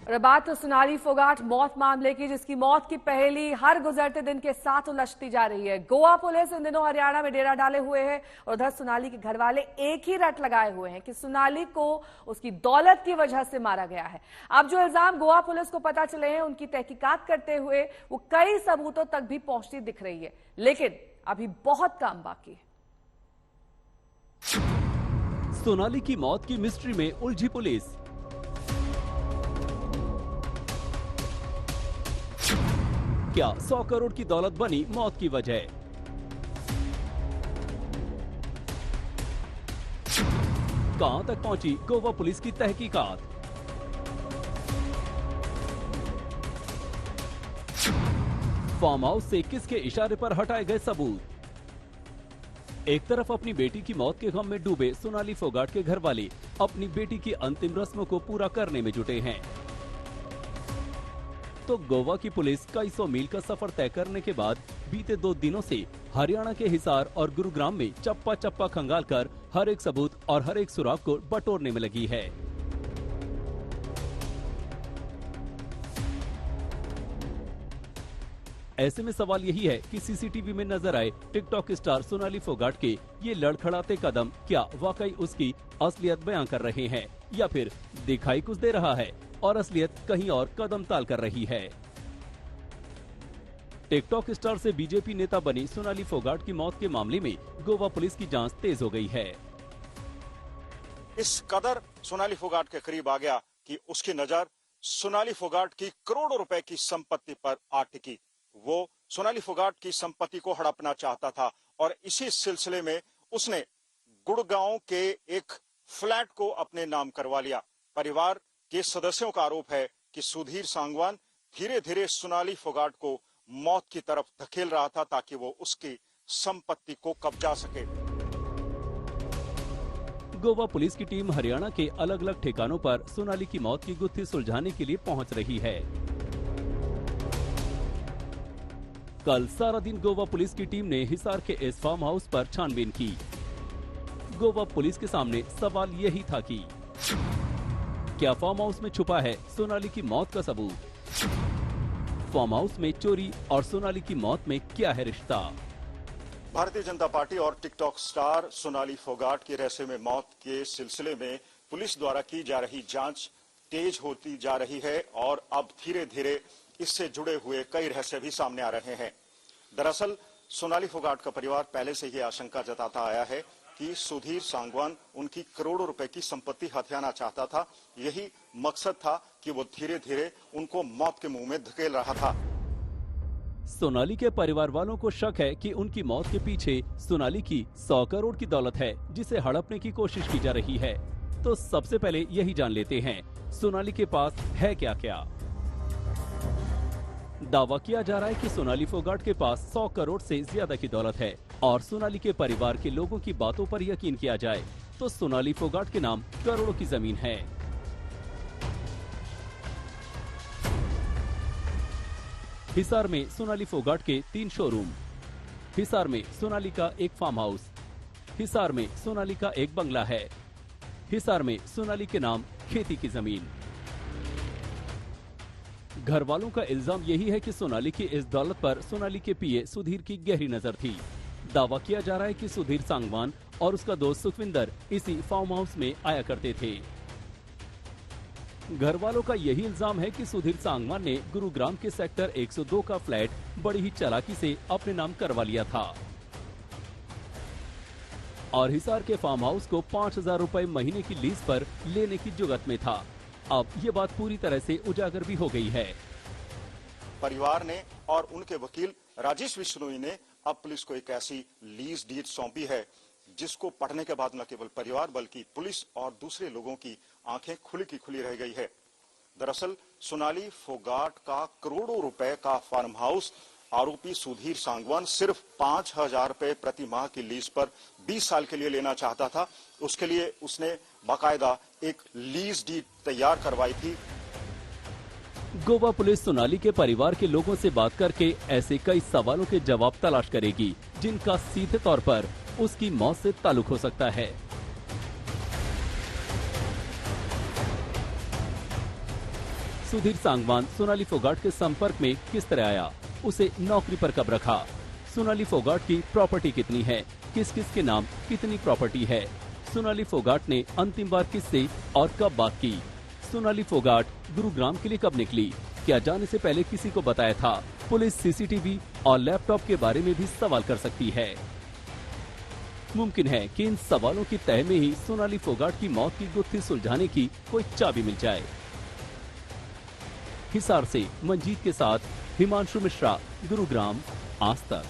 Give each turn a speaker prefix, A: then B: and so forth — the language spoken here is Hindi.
A: और बात तो सोनाली फोगाट मौत मामले की, जिसकी मौत की पहेली हर गुजरते दिन के साथ उलझती जा रही है। गोवा पुलिस इन दिनों हरियाणा में डेरा डाले हुए है और उधर सोनाली के घर वाले एक ही रट लगाए हुए हैं कि सोनाली को उसकी दौलत की वजह से मारा गया है। अब जो इल्जाम गोवा पुलिस को पता चले हैं, उनकी तहकीकात करते हुए वो कई सबूतों तक भी पहुंचती दिख रही है, लेकिन अभी बहुत काम बाकी है।
B: सोनाली की मौत की मिस्ट्री में उलझी पुलिस। क्या 100 करोड़ की दौलत बनी मौत की वजह? कहां तक पहुंची गोवा पुलिस की तहकीकात? फार्म हाउस से किसके इशारे पर हटाए गए सबूत? एक तरफ अपनी बेटी की मौत के गम में डूबे सोनाली फोगाट के घर वाले अपनी बेटी की अंतिम रस्मों को पूरा करने में जुटे हैं, तो गोवा की पुलिस कई सौ मील का सफर तय करने के बाद बीते 2 दिनों से हरियाणा के हिसार और गुरुग्राम में चप्पा चप्पा खंगाल कर हर एक सबूत और हर एक सुराग को बटोरने में लगी है। ऐसे में सवाल यही है कि सीसीटीवी में नजर आए टिकटॉक स्टार सोनाली फोगाट के ये लड़खड़ाते कदम क्या वाकई उसकी असलियत बयां कर रहे हैं, या फिर दिखाई कुछ दे रहा है और असलियत कहीं और कदम ताल कर रही है। टिकटॉक स्टार से बीजेपी नेता बनी सोनाली फोगाट की मौत के मामले में गोवा पुलिस की जांच तेज हो गई है।
C: इस कदर सोनाली फोगाट के करीब आ गया कि उसकी नजर सोनाली फोगाट की करोड़ों रुपए की संपत्ति पर आ टिकी। वो सोनाली फोगाट की संपत्ति को हड़पना चाहता था और इसी सिलसिले में उसने गुड़गांव के एक फ्लैट को अपने नाम करवा लिया। परिवार के सदस्यों का आरोप है कि सुधीर सांगवान धीरे धीरे सोनाली फोगाट को मौत की तरफ धकेल रहा था ताकि वो उसकी संपत्ति को कब्जा सके।
B: गोवा पुलिस की टीम हरियाणा के अलग अलग ठिकानों पर सोनाली की मौत की गुत्थी सुलझाने के लिए पहुंच रही है। कल सारा दिन गोवा पुलिस की टीम ने हिसार के इस फार्म हाउस पर छानबीन की। गोवा पुलिस के सामने सवाल यही था कि क्या फार्म हाउस में छुपा है सोनाली की मौत का सबूत? फार्म हाउस में चोरी और सोनाली की मौत में क्या है रिश्ता?
C: भारतीय जनता पार्टी और टिकटॉक स्टार सोनाली फोगाट की रहस्यमय मौत के सिलसिले में पुलिस द्वारा की जा रही जांच तेज होती जा रही है और अब धीरे धीरे इससे जुड़े हुए कई रहस्य भी सामने आ रहे हैं। दरअसल सोनाली फोगाट का परिवार पहले से ही आशंका जताता आया है कि सुधीर सांगवान उनकी करोड़ों रुपए की संपत्ति हथियाना चाहता था। यही मकसद था कि वो धीरे धीरे उनको मौत के मुंह में धकेल रहा था।
B: सोनाली के परिवार वालों को शक है कि उनकी मौत के पीछे सोनाली की 100 करोड़ की दौलत है, जिसे हड़पने की कोशिश की जा रही है। तो सबसे पहले यही जान लेते हैं सोनाली के पास है क्या क्या। दावा किया जा रहा है कि सोनाली फोगाट के पास 100 करोड़ से ज्यादा की दौलत है और सोनाली के परिवार के लोगों की बातों पर यकीन किया जाए तो सोनाली फोगाट के नाम करोड़ों की जमीन है। हिसार में सोनाली फोगाट के 3 शोरूम, हिसार में सोनाली का एक फार्म हाउस, हिसार में सोनाली का एक बंगला है, हिसार में सोनाली के नाम खेती की जमीन। घर वालों का इल्जाम यही है कि सोनाली की इस दौलत पर सोनाली के पीए सुधीर की गहरी नजर थी। दावा किया जा रहा है कि सुधीर सांगवान और उसका दोस्त सुखविंदर इसी फार्म हाउस में आया करते थे। घर वालों का यही इल्जाम है कि सुधीर सांगवान ने गुरुग्राम के सेक्टर 102 का फ्लैट बड़ी ही चालाकी से अपने नाम करवा लिया था और हिसार के फार्म हाउस को 5,000 रुपए महीने की लीज पर लेने की जुगत में था। अब ये बात पूरी तरह से उजागर भी हो गई है।
C: परिवार ने और उनके वकील राजेश बिश्नोई ने अब पुलिस को एक ऐसी लीज डीड सौंपी है जिसको पढ़ने के बाद न केवल परिवार बल्कि पुलिस और दूसरे लोगों की आंखें खुली की खुली रह गई है। दरअसल सोनाली फोगाट का करोड़ों रुपए का फार्म हाउस आरोपी सुधीर सांगवान सिर्फ 5,000 रुपए प्रति माह की लीज पर 20 साल के लिए लेना चाहता था। उसके लिए उसने बाकायदा एक लीज डीड तैयार करवाई थी।
B: गोवा पुलिस सोनाली के परिवार के लोगों से बात करके ऐसे कई सवालों के जवाब तलाश करेगी जिनका सीधे तौर पर उसकी मौत से ताल्लुक हो सकता है। सुधीर सांगवान सोनाली फोगाट के संपर्क में किस तरह आया, उसे नौकरी पर कब रखा, सोनाली फोगाट की प्रॉपर्टी कितनी है, किस किस के नाम कितनी प्रॉपर्टी है, सोनाली फोगाट ने अंतिम बार किससे और कब बात की, सोनाली फोगाट गुरुग्राम के लिए कब निकली, क्या जाने से पहले किसी को बताया था। पुलिस सीसीटीवी और लैपटॉप के बारे में भी सवाल कर सकती है। मुमकिन है कि इन सवालों की तह में ही सोनाली फोगाट की मौत की गुत्थी सुलझाने की कोई चाबी मिल जाए। हिसार से मंजीत के साथ हिमांशु मिश्रा, गुरुग्राम, आज तक।